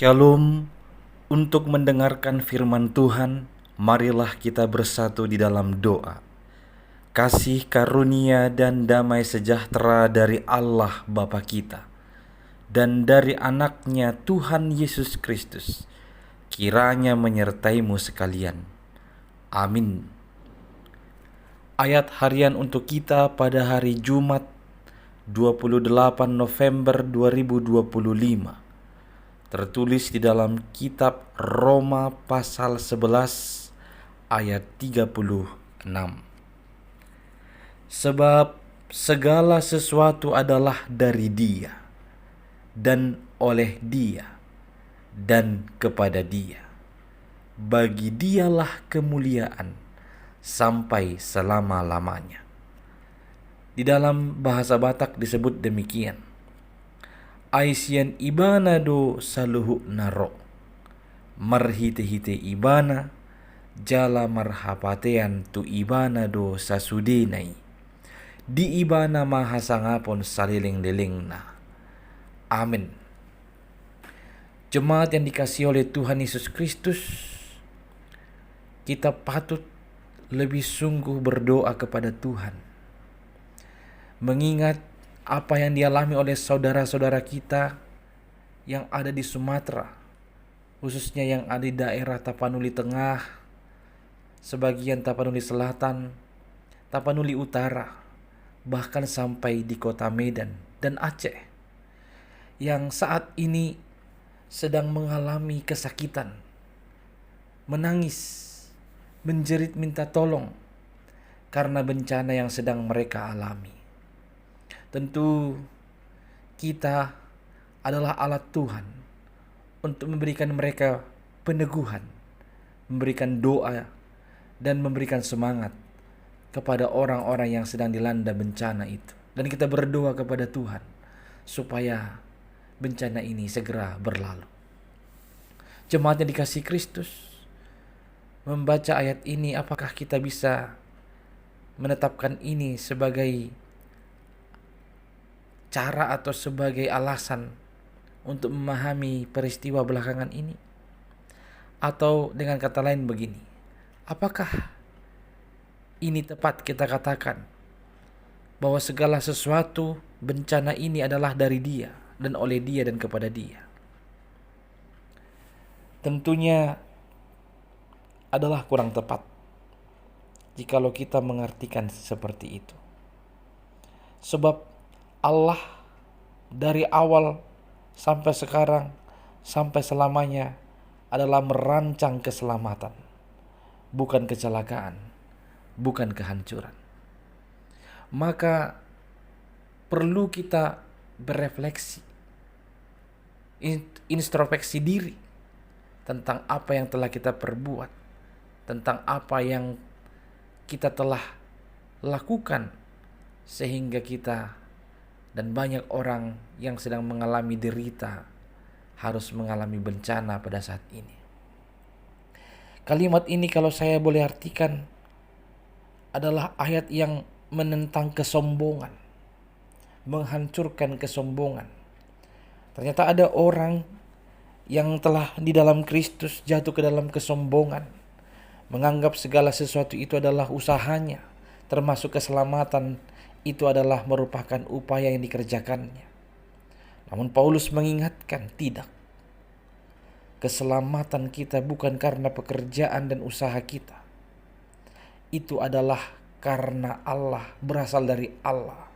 Shalom. Untuk mendengarkan firman Tuhan, marilah kita bersatu di dalam doa. Kasih karunia dan damai sejahtera dari Allah Bapa kita dan dari anaknya Tuhan Yesus Kristus kiranya menyertaimu sekalian. Amin. Ayat harian untuk kita pada hari Jumat 28 November 2025 tertulis di dalam kitab Roma pasal 11 ayat 36. Sebab segala sesuatu adalah dari Dia, dan oleh Dia, dan kepada Dia. Bagi Dialah kemuliaan sampai selama-lamanya. Di dalam bahasa Batak disebut demikian. Aisian ibana do saluhu naro, marhite-hite ibana, jala marhapatean tu ibana do sasudenai, di ibana mahasangapon saliling-lilingna. Amin. Jemaat yang dikasihi oleh Tuhan Yesus Kristus, kita patut lebih sungguh berdoa kepada Tuhan, mengingat apa yang dialami oleh saudara-saudara kita yang ada di Sumatera, khususnya yang ada di daerah Tapanuli Tengah, sebagian Tapanuli Selatan, Tapanuli Utara, bahkan sampai di kota Medan dan Aceh, yang saat ini sedang mengalami kesakitan, menangis, menjerit minta tolong karena bencana yang sedang mereka alami. Tentu kita adalah alat Tuhan untuk memberikan mereka peneguhan, memberikan doa, dan memberikan semangat kepada orang-orang yang sedang dilanda bencana itu. Dan kita berdoa kepada Tuhan supaya bencana ini segera berlalu. Jemaat yang dikasihi Kristus, membaca ayat ini, apakah kita bisa menetapkan ini sebagai cara atau sebagai alasan untuk memahami peristiwa belakangan ini? Atau dengan kata lain begini, apakah ini tepat kita katakan bahwa segala sesuatu bencana ini adalah dari Dia dan oleh Dia dan kepada Dia? Tentunya adalah kurang tepat jikalau kita mengartikan seperti itu. Sebab Allah dari awal sampai sekarang, sampai selamanya adalah merancang keselamatan, bukan kecelakaan, bukan kehancuran. Maka perlu kita berefleksi, introspeksi diri tentang apa yang telah kita perbuat, tentang apa yang kita telah lakukan, sehingga kita dan banyak orang yang sedang mengalami derita harus mengalami bencana pada saat ini. Kalimat ini kalau saya boleh artikan adalah ayat yang menentang kesombongan, menghancurkan kesombongan. Ternyata ada orang yang telah di dalam Kristus jatuh ke dalam kesombongan, menganggap segala sesuatu itu adalah usahanya, termasuk keselamatan itu adalah merupakan upaya yang dikerjakannya. Namun Paulus mengingatkan, tidak. Keselamatan kita bukan karena pekerjaan dan usaha kita. Itu adalah karena Allah, berasal dari Allah.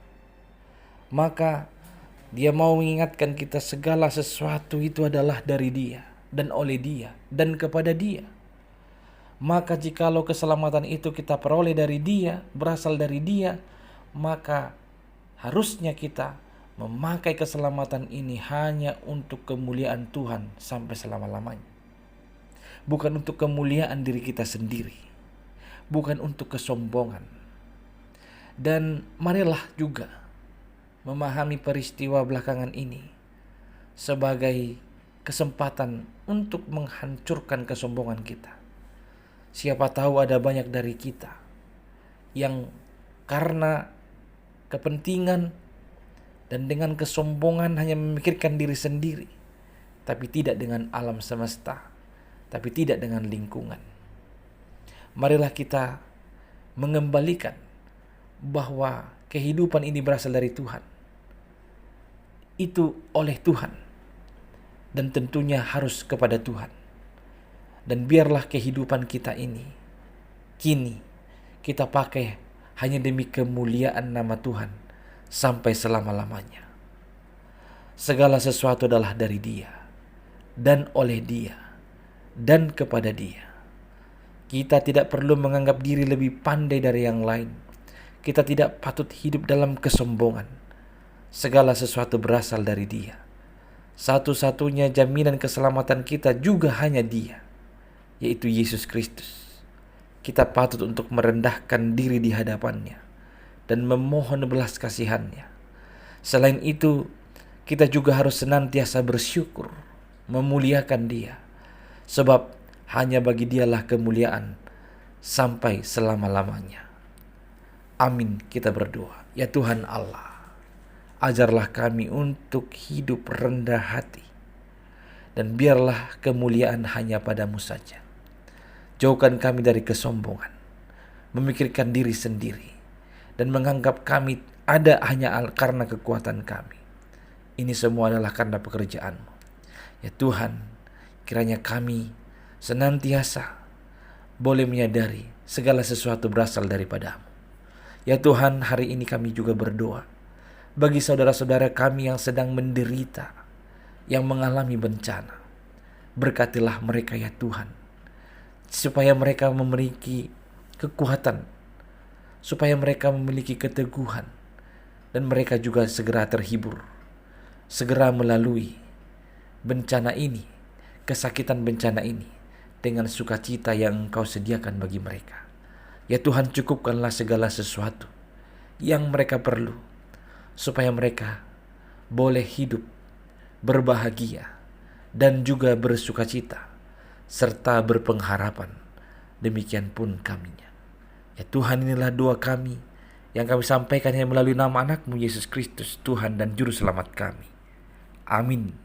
Maka dia mau mengingatkan kita segala sesuatu itu adalah dari Dia dan oleh Dia dan kepada Dia. Maka jikalau keselamatan itu kita peroleh dari Dia, berasal dari Dia, maka harusnya kita memakai keselamatan ini hanya untuk kemuliaan Tuhan sampai selama-lamanya. Bukan untuk kemuliaan diri kita sendiri, bukan untuk kesombongan. Dan marilah juga memahami peristiwa belakangan ini sebagai kesempatan untuk menghancurkan kesombongan kita. Siapa tahu ada banyak dari kita yang karena kepentingan dan dengan kesombongan hanya memikirkan diri sendiri, tapi tidak dengan alam semesta, tapi tidak dengan lingkungan. Marilah kita mengembalikan bahwa kehidupan ini berasal dari Tuhan. Itu oleh Tuhan, dan tentunya harus kepada Tuhan. Dan biarlah kehidupan kita ini kini kita pakai hanya demi kemuliaan nama Tuhan sampai selama-lamanya. Segala sesuatu adalah dari Dia, dan oleh Dia, dan kepada Dia. Kita tidak perlu menganggap diri lebih pandai dari yang lain. Kita tidak patut hidup dalam kesombongan. Segala sesuatu berasal dari Dia. Satu-satunya jaminan keselamatan kita juga hanya Dia, yaitu Yesus Kristus. Kita patut untuk merendahkan diri di hadapannya dan memohon belas kasihannya. Selain itu, kita juga harus senantiasa bersyukur, memuliakan Dia, sebab hanya bagi Dialah kemuliaan sampai selama-lamanya. Amin, kita berdoa. Ya Tuhan Allah, ajarlah kami untuk hidup rendah hati, dan biarlah kemuliaan hanya padamu saja. Jauhkan kami dari kesombongan, memikirkan diri sendiri, dan menganggap kami ada hanya karena kekuatan kami. Ini semua adalah karena pekerjaan-Mu. Ya Tuhan, kiranya kami senantiasa boleh menyadari segala sesuatu berasal daripada-Mu. Ya Tuhan, hari ini kami juga berdoa bagi saudara-saudara kami yang sedang menderita, yang mengalami bencana. Berkatilah mereka ya Tuhan, supaya mereka memiliki kekuatan, supaya mereka memiliki keteguhan, dan mereka juga segera terhibur, segera melalui bencana ini, kesakitan bencana ini, dengan sukacita yang Engkau sediakan bagi mereka. Ya Tuhan, cukupkanlah segala sesuatu yang mereka perlu, supaya mereka boleh hidup berbahagia dan juga bersukacita serta berpengharapan. Demikian pun kaminya. Ya Tuhan, inilah doa kami yang kami sampaikan melalui nama anak-Mu Yesus Kristus, Tuhan dan Juru Selamat kami. Amin.